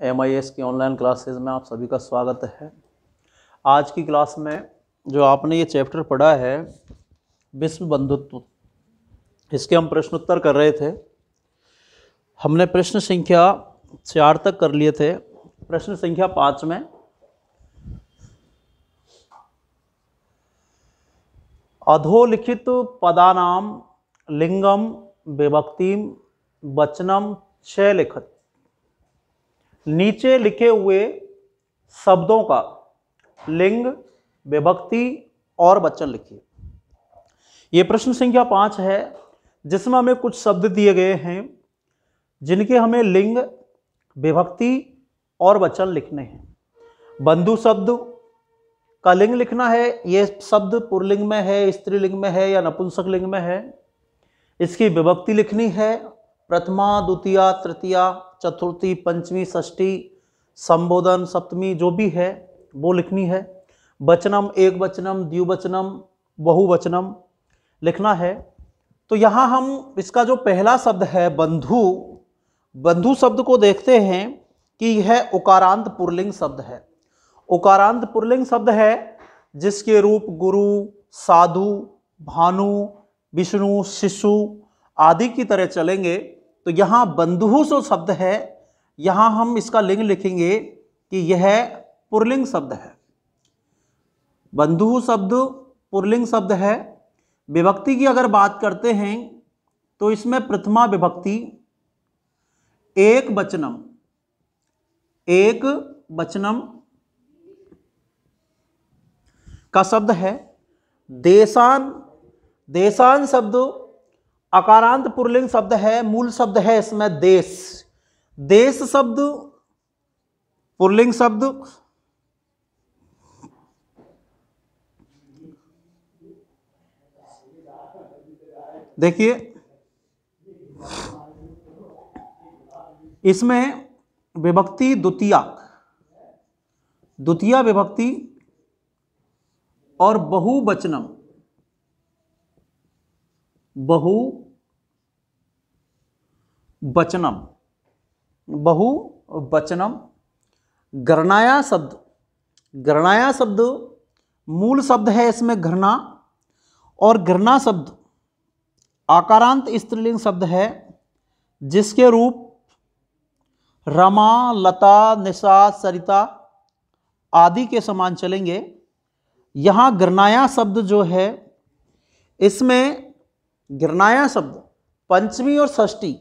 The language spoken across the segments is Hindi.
MIS की ऑनलाइन क्लासेस में आप सभी का स्वागत है। आज की क्लास में जो आपने ये चैप्टर पढ़ा है विश्व बंधुत्व, इसके हम प्रश्नोत्तर कर रहे थे। हमने प्रश्न संख्या 4 तक कर लिए थे। प्रश्न संख्या 5 में अधोलिखित पदानाम लिंगम विभक्तिम वचनम च लिखत, नीचे लिखे हुए शब्दों का लिंग, विभक्ति और वचन लिखिए। ये प्रश्न संख्या 5 है, जिसमें हमें कुछ शब्द दिए गए हैं जिनके हमें लिंग, विभक्ति और वचन लिखने हैं। बंधु शब्द का लिंग लिखना है। ये शब्द पुल्लिंग में है, स्त्रीलिंग में है या नपुंसक लिंग में है। इसकी विभक्ति लिखनी है, प्रथमा, द्वितीया, तृतीया, चतुर्थी, पंचमी, षष्ठी, संबोधन, सप्तमी जो भी है वो लिखनी है। वचनम, एक वचनम, द्विवचनम, बहुवचनम लिखना है। तो यहाँ हम इसका जो पहला शब्द है बंधु, बंधु शब्द को देखते हैं कि यह उकारांत पुल्लिंग शब्द है। उकारांत पुल्लिंग शब्द है जिसके रूप गुरु, साधु, भानु, विष्णु, शिशु आदि की तरह चलेंगे। तो यहाँ बंधु जो शब्द है, यहाँ हम इसका लिंग लिखेंगे कि यह पुल्लिंग शब्द है। बंधु शब्द पुल्लिंग शब्द है। विभक्ति की अगर बात करते हैं तो इसमें प्रथमा विभक्ति एक वचनम, एक वचनम का शब्द है। देशान, देशान शब्द अकारांत पुल्लिंग शब्द है। मूल शब्द है इसमें देश। देश शब्द पुल्लिंग शब्द। देखिए इसमें विभक्ति द्वितीया, द्वितीया विभक्ति और बहुवचनम, बहुवचनम, बहुवचनम। गणनाया शब्द, गणनाया शब्द मूल शब्द है इसमें घृणा, और घृणा शब्द आकारांत स्त्रीलिंग शब्द है जिसके रूप रमा, लता, निशा, सरिता आदि के समान चलेंगे। यहाँ गणनाया शब्द जो है, इसमें गणनाया शब्द पंचमी और षष्ठी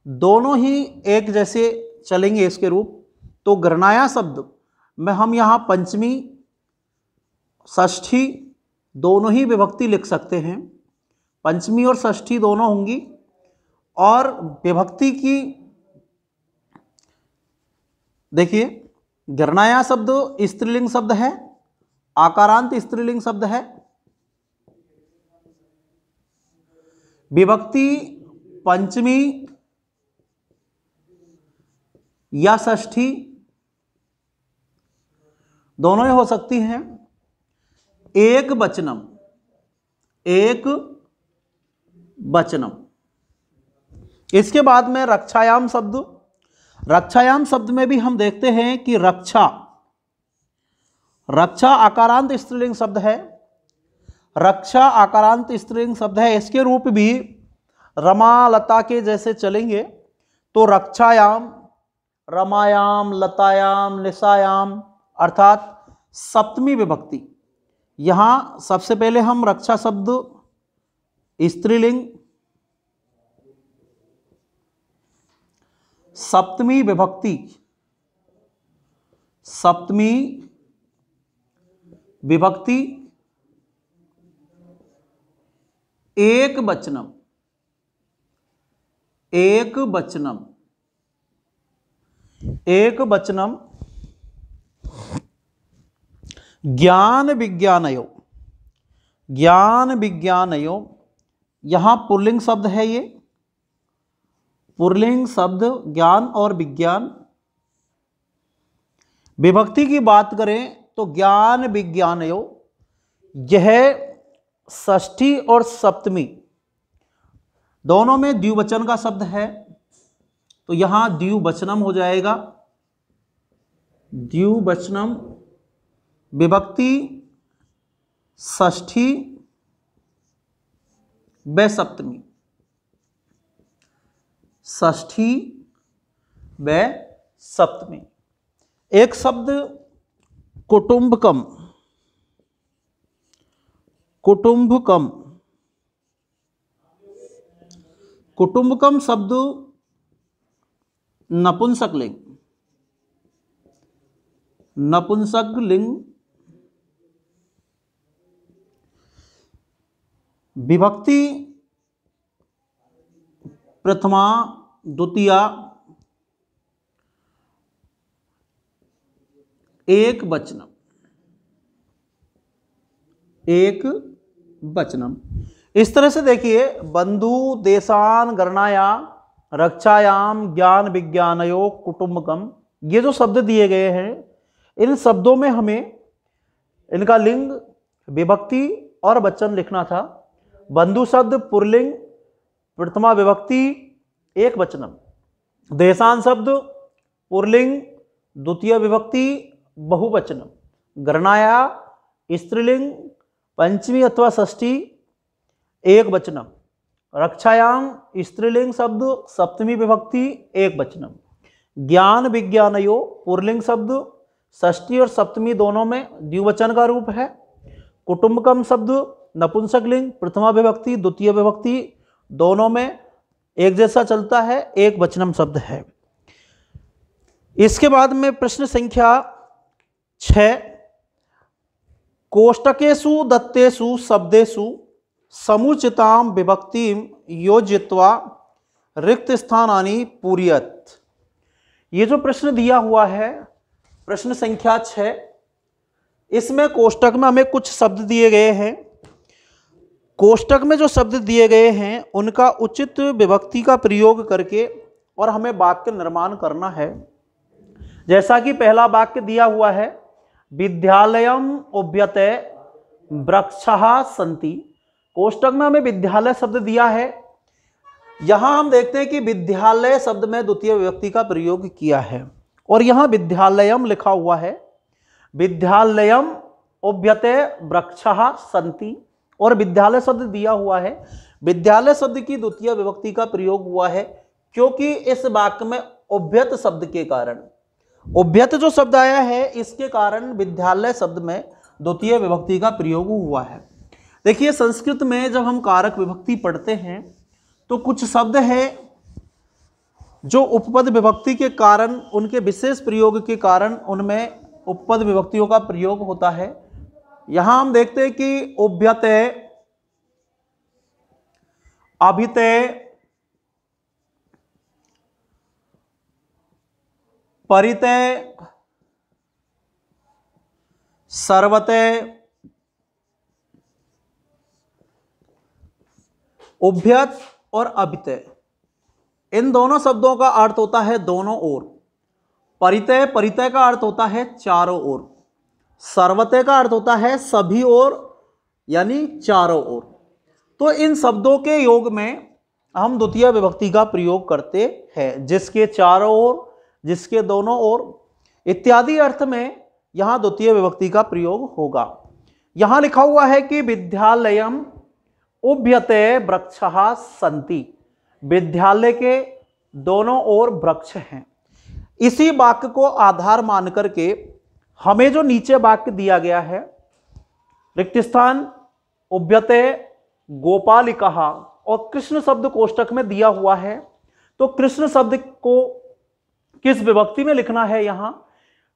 दोनों ही एक जैसे चलेंगे इसके रूप। तो गणनाया शब्द में हम यहाँ पंचमी, षष्ठी दोनों ही विभक्ति लिख सकते हैं। पंचमी और षष्ठी दोनों होंगी। और विभक्ति की देखिए, गणनाया शब्द स्त्रीलिंग शब्द है, आकारांत स्त्रीलिंग शब्द है। विभक्ति पंचमी या षष्ठी दोनों ही हो सकती हैं। एक वचनम, एक वचनम। इसके बाद में रक्षायाम शब्द। रक्षायाम शब्द में भी हम देखते हैं कि रक्षा, रक्षा आकारांत स्त्रीलिंग शब्द है। रक्षा आकारांत स्त्रीलिंग शब्द है। इसके रूप भी रमा, लता के जैसे चलेंगे। तो रक्षायाम, रमायाम, लतायाम, निशायाम अर्थात सप्तमी विभक्ति। यहाँ सबसे पहले हम रक्षा शब्द स्त्रीलिंग, सप्तमी विभक्ति, सप्तमी विभक्ति एक वचनम, एक वचनम, एक वचनम। ज्ञान विज्ञानयो, ज्ञान विज्ञानयो, यहां पुल्लिंग शब्द है। ये पुल्लिंग शब्द ज्ञान और विज्ञान। विभक्ति की बात करें तो ज्ञान विज्ञानयो, यह षष्ठी और सप्तमी दोनों में द्विवचन का शब्द है। तो यहां द्विवचनम हो जाएगा। द्विवचनम विभक्ति षष्ठी व सप्तमी, षष्ठी व सप्तमी। एक शब्द कुटुंबकम, कुटुंबकम, कुटुंबकम शब्द नपुंसकलिंग, नपुंसकलिंग विभक्ति प्रथमा द्वितीया एक वचनम, एक वचनम। इस तरह से देखिए, बंधु देशान गणनाया रक्षायाम ज्ञान विज्ञानयो कुटुंबकम, ये जो शब्द दिए गए हैं इन शब्दों में हमें इनका लिंग, विभक्ति और वचन लिखना था। बंधु शब्द पुल्लिंग प्रथमा विभक्ति एक वचनम, देशान शब्द पुल्लिंग द्वितीय विभक्ति बहुवचनम, गणनाया स्त्रीलिंग पंचमी अथवा षष्ठी एक वचनम, रक्षायाम स्त्रीलिंग शब्द सप्तमी विभक्ति एक वचनम, ज्ञान विज्ञानयो पुल्लिंग शब्द षष्ठी और सप्तमी दोनों में द्विवचन का रूप है, कुटुंबकम शब्द नपुंसकलिंग प्रथमा विभक्ति द्वितीय विभक्ति दोनों में एक जैसा चलता है, एक वचनम शब्द है। इसके बाद में प्रश्न संख्या 6, कोष्टकेषु दत्तेषु शब्देषु समुचितां विभक्तिं योजयित्वा रिक्त स्थानानि पूरयेत्। ये जो प्रश्न दिया हुआ है प्रश्न संख्या 6, इसमें कोष्टक में हमें कुछ शब्द दिए गए हैं। कोष्टक में जो शब्द दिए गए हैं उनका उचित विभक्ति का प्रयोग करके और हमें वाक्य निर्माण करना है। जैसा कि पहला वाक्य दिया हुआ है, विद्यालयम उभ्यते वृक्षाः सन्ति। कोष्टक में हमें विद्यालय शब्द दिया है। यहां हम देखते हैं कि विद्यालय शब्द में द्वितीय विभक्ति का प्रयोग किया है और यहां विद्यालयम लिखा हुआ है। विद्यालयम उभ्यते वृक्षाः सन्ति और विद्यालय शब्द दिया हुआ है। विद्यालय शब्द की द्वितीय विभक्ति का प्रयोग हुआ है क्योंकि इस वाक्य में उभ्यत शब्द के कारण, उभ्यत जो शब्द आया है इसके कारण विद्यालय शब्द में द्वितीय विभक्ति का प्रयोग हुआ है। देखिए, संस्कृत में जब हम कारक विभक्ति पढ़ते हैं तो कुछ शब्द हैं जो उपपद विभक्ति के कारण, उनके विशेष प्रयोग के कारण उनमें उपपद विभक्तियों का प्रयोग होता है। यहां हम देखते हैं कि उभ्यते, अभिते, परिते, सर्वते, उभ्यत और अभिते, इन दोनों शब्दों का अर्थ होता है दोनों ओर। परितय, परितय का अर्थ होता है चारों ओर। सर्वतय का अर्थ होता है सभी ओर यानी चारों ओर। तो इन शब्दों के योग में हम द्वितीय विभक्ति का प्रयोग करते हैं, जिसके चारों ओर, जिसके दोनों ओर इत्यादि अर्थ में यहां द्वितीय विभक्ति का प्रयोग होगा। यहां लिखा हुआ है कि विद्यालयम उभ्यते वृक्षाः सन्ति, विद्यालय के दोनों ओर वृक्ष हैं। इसी वाक्य को आधार मान करके हमें जो नीचे वाक्य दिया गया है, रिक्त स्थान उभ्यते गोपालिकाः, और कृष्ण शब्द कोष्टक में दिया हुआ है, तो कृष्ण शब्द को किस विभक्ति में लिखना है यहां,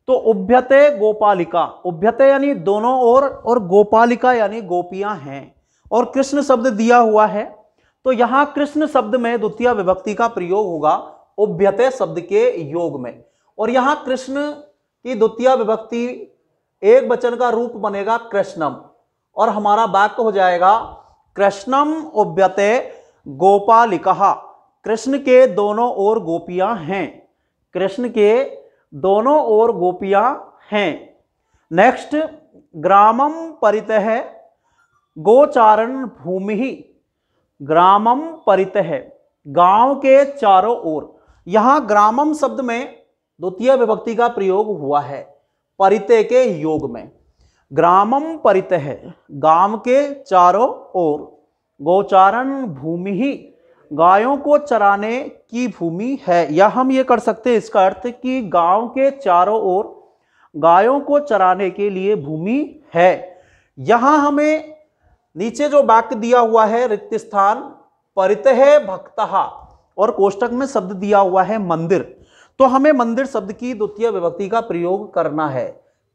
तो उभ्यते गोपालिका, उभ्यते यानी दोनों ओर और गोपालिका यानी गोपियां हैं, और कृष्ण शब्द दिया हुआ है तो यहां कृष्ण शब्द में द्वितीय विभक्ति का प्रयोग होगा उभ्यते शब्द के योग में, और यहां कृष्ण की द्वितीय विभक्ति एक वचन का रूप बनेगा कृष्णम, और हमारा वाक्य हो जाएगा कृष्णम उभ्यते गोपालिकाः, कृष्ण के दोनों ओर गोपियां हैं, कृष्ण के दोनों ओर गोपियां हैं। नेक्स्ट, ग्रामम परितः गोचारण भूमि, ग्रामम परितः गांव के चारों ओर। यहां ग्रामम शब्द में द्वितीय विभक्ति का प्रयोग हुआ है परितः के योग में। ग्रामम परितः, गांव के चारों ओर, गोचारण भूमि ही, गायों को चराने की भूमि है। या हम ये कर सकते हैं इसका अर्थ कि गांव के चारों ओर गायों को चराने के लिए भूमि है। यहां हमें नीचे जो वाक्य दिया हुआ है रिक्त स्थान परितः भक्तः और कोष्टक में शब्द दिया हुआ है मंदिर, तो हमें मंदिर शब्द की द्वितीय विभक्ति का प्रयोग करना है,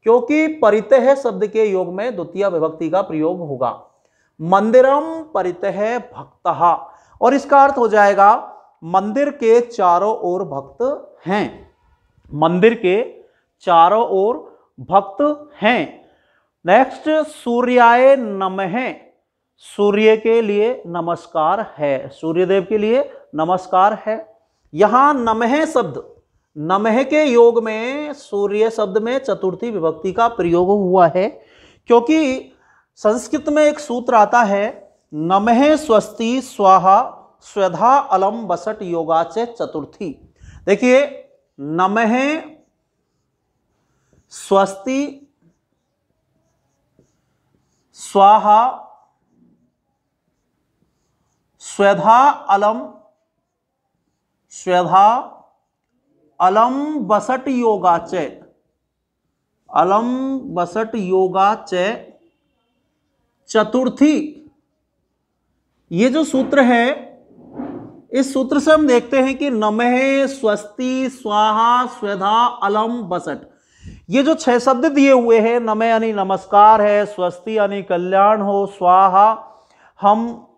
क्योंकि परितः शब्द के योग में द्वितीय विभक्ति का प्रयोग होगा। मंदिरम परितः भक्तः, और इसका अर्थ हो जाएगा मंदिर के चारों ओर भक्त हैं। मंदिर के चारों ओर भक्त हैं। नेक्स्ट, सूर्याय नमः, सूर्य के लिए नमस्कार है, सूर्यदेव के लिए नमस्कार है। यहां नमः शब्द, नमः के योग में सूर्य शब्द में चतुर्थी विभक्ति का प्रयोग हुआ है, क्योंकि संस्कृत में एक सूत्र आता है नमः स्वस्ति स्वाहा स्वधा अलम बसट योगाच चतुर्थी। देखिए, नमः स्वस्ति स्वाहा स्वधा अलम, स्वधा अलम बसट योगाच, अलम बसट योगाच चतुर्थी। ये जो सूत्र है, इस सूत्र से हम देखते हैं कि नमः स्वस्ति स्वाहा स्वधा अलम बसट, ये जो 6 शब्द दिए हुए हैं, नमः यानी नमस्कार है, स्वस्ति यानी कल्याण हो, स्वाहा हम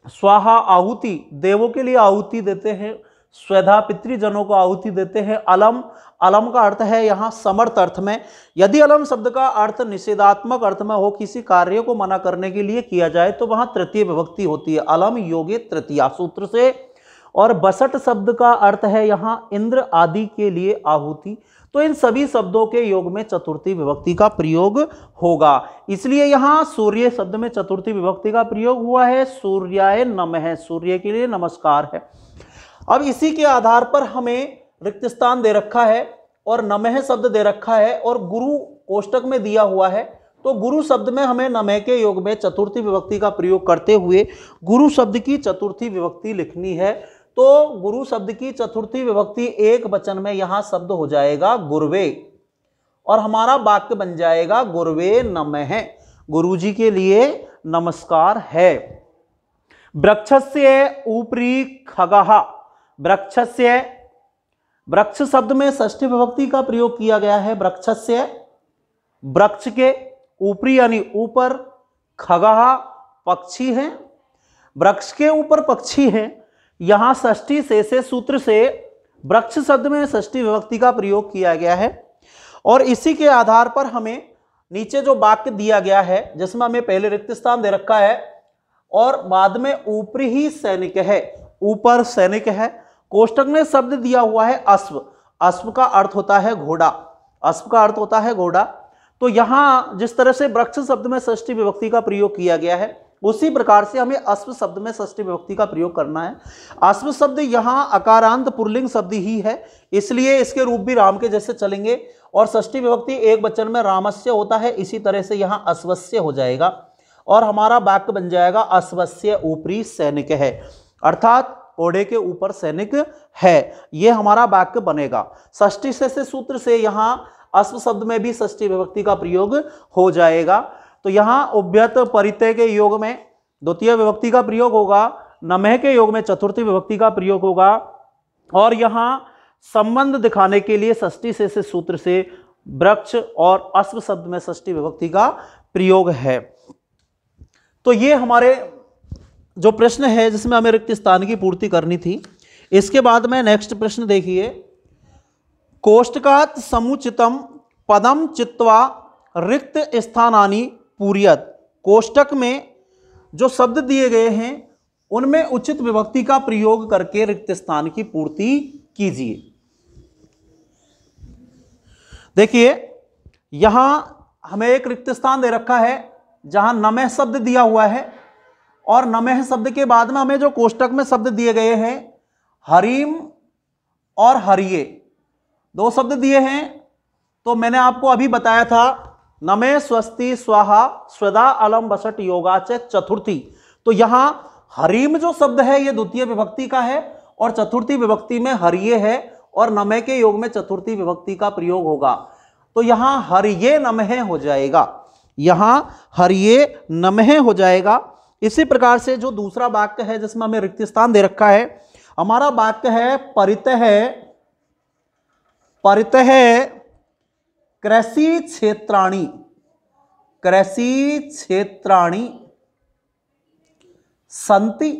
स्वाहा आहुति देवों के लिए आहुति देते हैं, स्वधा पितृजनों को आहुति देते हैं, अलम, अलम का अर्थ है यहाँ समर्थ अर्थ में। यदि अलम शब्द का अर्थ निषेधात्मक अर्थ में हो, किसी कार्य को मना करने के लिए किया जाए, तो वहां तृतीय विभक्ति होती है, अलम योगे तृतीया सूत्र से। और बसट शब्द का अर्थ है यहाँ इंद्र आदि के लिए आहुति, तो इन सभी शब्दों के योग में चतुर्थी विभक्ति का प्रयोग होगा। इसलिए यहाँ सूर्य शब्द में चतुर्थी विभक्ति का प्रयोग हुआ है, सूर्याय नमः, सूर्य के लिए नमस्कार है। अब इसी के आधार पर हमें रिक्त स्थान दे रखा है और नमः शब्द दे रखा है और गुरु कोष्टक में दिया हुआ है, तो गुरु शब्द में हमें नमः के योग में चतुर्थी विभक्ति का प्रयोग करते हुए गुरु शब्द की चतुर्थी विभक्ति लिखनी है। तो गुरु शब्द की चतुर्थी विभक्ति एक वचन में यहां शब्द हो जाएगा गुरवे, और हमारा वाक्य बन जाएगा गुरवे नमः, गुरुजी के लिए नमस्कार है। वृक्षस्य ऊपरी खगः, वृक्षस्य, वृक्ष शब्द में षष्ठी विभक्ति का प्रयोग किया गया है। वृक्षस्य, वृक्ष के, ऊपरी यानी ऊपर, खगः पक्षी हैं, वृक्ष के ऊपर पक्षी हैं। यहां षष्ठी से सूत्र से वृक्ष शब्द में षष्ठी विभक्ति का प्रयोग किया गया है, और इसी के आधार पर हमें नीचे जो वाक्य दिया गया है, जिसमें हमें पहले रिक्त स्थान दे रखा है और बाद में ऊपरी ही सैनिक है, ऊपर सैनिक है, कोष्टक में शब्द दिया हुआ है अश्व, अश्व का अर्थ होता है घोड़ा, अश्व का अर्थ होता है घोड़ा। तो यहां जिस तरह से वृक्ष शब्द में षष्ठी विभक्ति का प्रयोग किया गया है, उसी प्रकार से हमें अश्व शब्द में षष्ठी विभक्ति का प्रयोग करना है। अश्व शब्द यहाँ अकारांत पुल्लिंग शब्द ही है, इसलिए इसके रूप भी राम के जैसे चलेंगे, और षष्ठी विभक्ति एक वचन में रामस्य होता है, इसी तरह से यहाँ अश्वस्य हो जाएगा, और हमारा वाक्य बन जाएगा अश्वस्य ऊपरी सैनिक है, अर्थात घोड़े के ऊपर सैनिक है, ये हमारा वाक्य बनेगा। षष्ठी से सूत्र से यहाँ अश्व शब्द में भी षष्ठी विभक्ति का प्रयोग हो जाएगा। तो यहाँ उभयत परितय के योग में द्वितीय विभक्ति का प्रयोग होगा, नमः के योग में चतुर्थी विभक्ति का प्रयोग होगा, और यहाँ संबंध दिखाने के लिए षष्ठी से सूत्र से वृक्ष और अश्व शब्द में षष्ठी विभक्ति का प्रयोग है। तो ये हमारे जो प्रश्न है जिसमें हमें रिक्त स्थान की पूर्ति करनी थी। इसके बाद में नेक्स्ट प्रश्न देखिए, कोष्टकात् समुचितम पदम चित्वा रिक्त स्थानानि पूर्यत, कोष्टक में जो शब्द दिए गए हैं उनमें उचित विभक्ति का प्रयोग करके रिक्त स्थान की पूर्ति कीजिए। देखिए, यहां हमें एक रिक्त स्थान दे रखा है जहां नमः शब्द दिया हुआ है, और नमः शब्द के बाद में हमें जो कोष्टक में शब्द दिए गए हैं हरिम और हरिये, दो शब्द दिए हैं, तो मैंने आपको अभी बताया था नमे स्वस्ति स्वाहा स्वदा अलम बसट योगा च चतुर्थी। तो यहां हरीम जो शब्द है ये द्वितीय विभक्ति का है और चतुर्थी विभक्ति में हरिये है और नमे के योग में चतुर्थी विभक्ति का प्रयोग होगा। तो यहां हरिये नमहे हो जाएगा, यहां हरिये नमहे हो जाएगा। इसी प्रकार से जो दूसरा वाक्य है जिसमें हमें रिक्त स्थान दे रखा है, हमारा वाक्य है परितः कृषि क्षेत्राणि संति,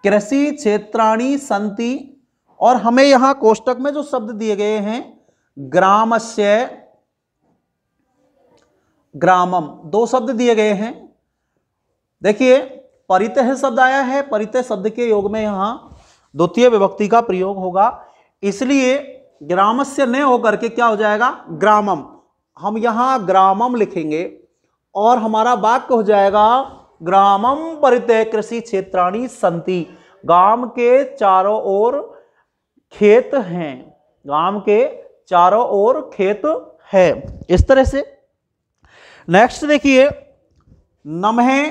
कृषि क्षेत्राणि संति। और हमें यहां कोष्टक में जो शब्द दिए गए हैं ग्रामस्य ग्रामम, दो शब्द दिए गए हैं। देखिए परितः शब्द आया है, परितः शब्द के योग में यहां द्वितीय विभक्ति का प्रयोग होगा, इसलिए ग्रामस्य न होकर के क्या हो जाएगा ग्रामम। हम यहां ग्रामम लिखेंगे और हमारा वाक्य हो जाएगा ग्रामम परितः कृषि क्षेत्राणि संति। गांव के चारों ओर खेत हैं, गांव के चारों ओर खेत है। इस तरह से नेक्स्ट देखिए नमहे,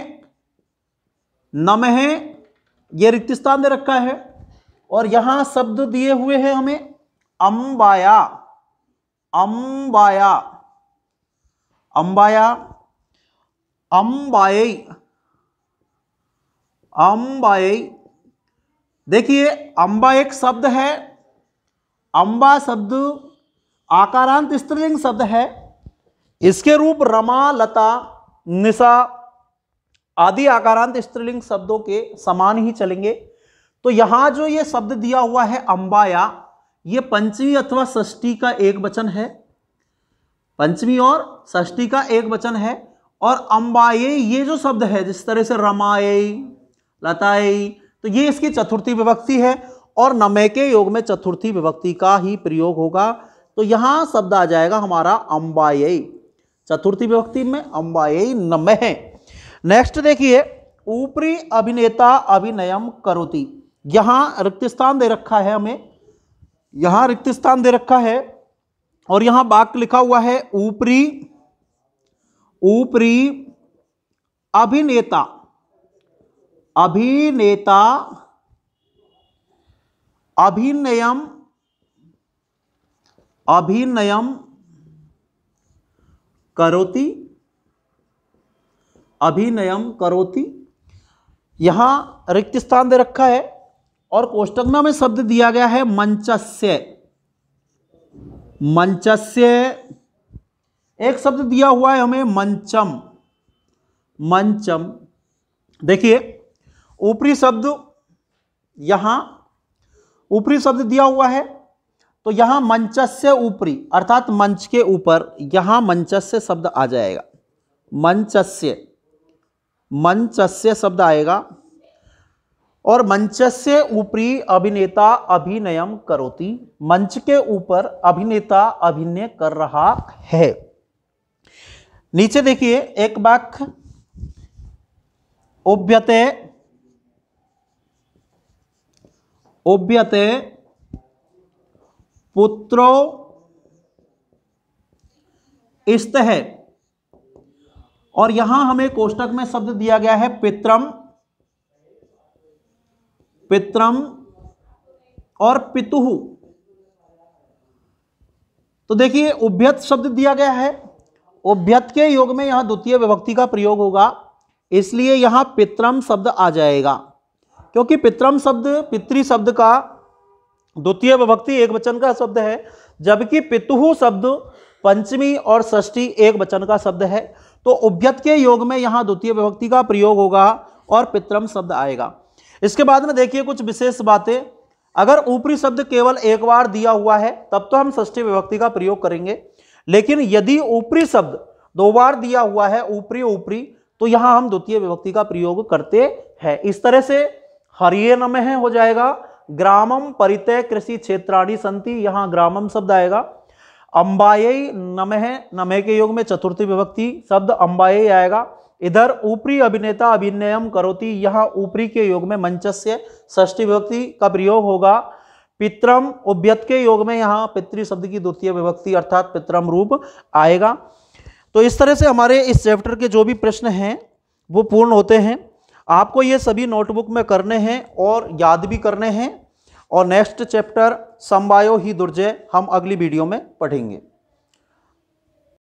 नमहे ये रिक्त स्थान दे रखा है और यहां शब्द दिए हुए हैं हमें अंबाया, अंबाया, अंबाया, अंबाई, अंबाई। देखिए अंबा एक शब्द है, अंबा शब्द आकारांत स्त्रीलिंग शब्द है, इसके रूप रमा, लता, निशा आदि आकारांत स्त्रीलिंग शब्दों के समान ही चलेंगे। तो यहां जो ये शब्द दिया हुआ है अंबाया, ये पंचमी अथवा षष्ठी का एक वचन है, पंचमी और षष्ठी का एक वचन है। और अंबाये ये जो शब्द है जिस तरह से रमाये, लताये, तो ये इसकी चतुर्थी विभक्ति है और नमे के योग में चतुर्थी विभक्ति का ही प्रयोग होगा। तो यहां शब्द आ जाएगा हमारा अंबाये, चतुर्थी विभक्ति में अंबाये नमः। नेक्स्ट देखिए ऊपरी अभिनेता अभिनयम करोति, यहां रिक्त स्थान दे रखा है हमें, यहां रिक्त स्थान दे रखा है और यहां वाक्य लिखा हुआ है ऊपरी, ऊपरी अभिनेता, अभिनेता अभिनयम, अभिनयम करोति, अभिनयम करोति। यहां रिक्त स्थान दे रखा है और कोष्टक में हमें शब्द दिया गया है मंचस्य, मंचस्य। एक शब्द दिया हुआ है हमें मंचम, मंचम। देखिए ऊपरी शब्द, यहां ऊपरी शब्द दिया हुआ है तो यहां मंचस्य ऊपरी अर्थात मंच के ऊपर, यहां मंचस्य शब्द आ जाएगा, मंचस्य, मंचस्य शब्द आएगा। और मंचस्य ऊपरी अभिनेता अभिनयम करोति, मंच के ऊपर अभिनेता अभिनय कर रहा है। नीचे देखिए एक वाक्य उभ्यते, उभ्यते पुत्रो इस्तः, और यहां हमें कोष्टक में शब्द दिया गया है पित्रम, पित्रम और पितुः। तो देखिए उभ्यत शब्द दिया गया है, उभ्यत के योग में यहां द्वितीय विभक्ति का प्रयोग होगा, इसलिए यहां पित्रम शब्द आ जाएगा, क्योंकि पित्रम शब्द पितृ शब्द का द्वितीय विभक्ति एक वचन का शब्द है, जबकि पितुः शब्द पंचमी और षष्ठी एक वचन का शब्द है। तो उभ्यत के योग में यहां द्वितीय विभक्ति का प्रयोग होगा और पित्रम शब्द आएगा। इसके बाद में देखिए कुछ विशेष बातें, अगर ऊपरी शब्द केवल एक बार दिया हुआ है तब तो हम षष्ठी विभक्ति का प्रयोग करेंगे, लेकिन यदि ऊपरी शब्द दो बार दिया हुआ है ऊपरी ऊपरी, तो यहां हम द्वितीय विभक्ति का प्रयोग करते हैं। इस तरह से हरिये नमः हो जाएगा, ग्रामम परितः कृषि क्षेत्राणि संति, यहां ग्रामम शब्द आएगा। अंबाये नमः, नमः के योग में चतुर्थी विभक्ति शब्द अंबाये आएगा। इधर ऊपरी अभिनेता अभिनयम करोति, यहां ऊपरी के योग में मंचस्य षष्ठी विभक्ति का प्रयोग होगा। पितरम उभयत के योग में यहाँ पितृ शब्द की द्वितीय विभक्ति अर्थात पितरम रूप आएगा। तो इस तरह से हमारे इस चैप्टर के जो भी प्रश्न हैं वो पूर्ण होते हैं। आपको ये सभी नोटबुक में करने हैं और याद भी करने हैं। और नेक्स्ट चैप्टर समवायो ही दुर्जय हम अगली वीडियो में पढ़ेंगे।